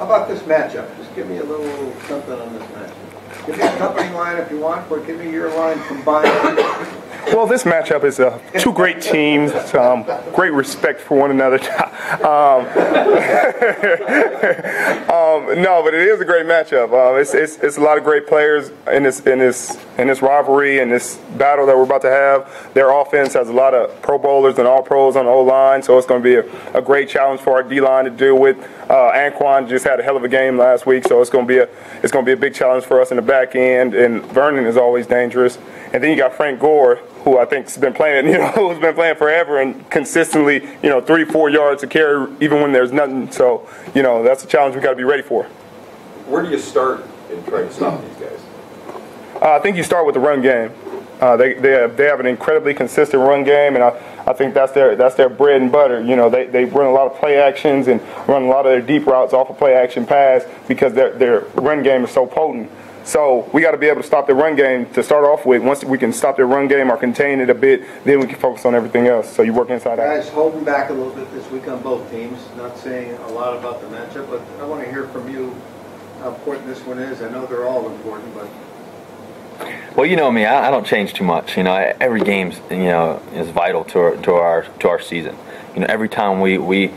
How about this matchup? Just give me a little something on this matchup. Give me a company line if you want, but give me your line combined. Well, this matchup is two great teams, great respect for one another. No, but it is a great matchup. It's a lot of great players in this rivalry and this battle that we're about to have. Their offense has a lot of Pro Bowlers and All Pros on the O-line, so it's going to be a great challenge for our D-line to deal with. Anquan just had a hell of a game last week, so it's going to be a big challenge for us in the back end. And Vernon is always dangerous. And then you got Frank Gore, who I think has been playing, who's been playing forever and consistently, 3-4 yards to carry even when there's nothing. So, that's a challenge we got to be ready for. Where do you start in trying to stop these guys? I think you start with the run game. They have an incredibly consistent run game, and I think that's their bread and butter. They run a lot of play actions and run a lot of their deep routes off of play action pass because their run game is so potent. So we got to be able to stop the run game to start off with. Once we can stop the run game or contain it a bit, then we can focus on everything else. So you work inside out. Guys, holding back a little bit this week on both teams. Not saying a lot about the matchup, but I want to hear from you how important this one is. I know they're all important, but. Well, you know me, I don't change too much. Every game, is vital to our season. Every time we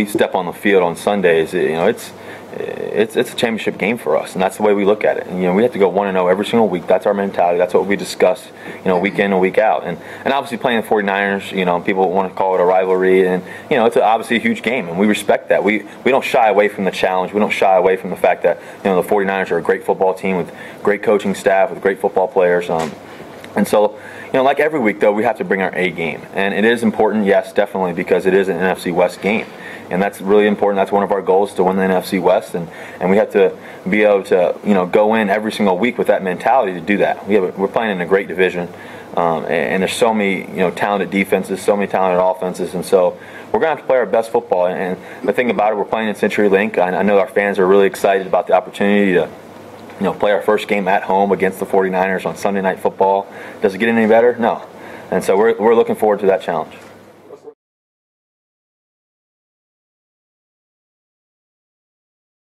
step on the field on Sundays, it's a championship game for us, and that's the way we look at it. And, we have to go 1-0 every single week. That's our mentality. That's what we discuss, week in and week out. And obviously playing the 49ers, people want to call it a rivalry, and it's obviously a huge game, and we respect that. We don't shy away from the challenge. We don't shy away from the fact that the 49ers are a great football team with great coaching staff, with great football players. And so, like every week, though, we have to bring our A game. And it is important, yes, definitely, because it is an NFC West game. And that's really important. That's one of our goals, to win the NFC West. And we have to be able to, go in every single week with that mentality to do that. We're playing in a great division. And there's so many, talented defenses, so many talented offenses. And so we're going to have to play our best football. And the thing about it, we're playing in CenturyLink. I know our fans are really excited about the opportunity to play our first game at home against the 49ers on Sunday Night Football. Does it get any better? No. And so we're looking forward to that challenge.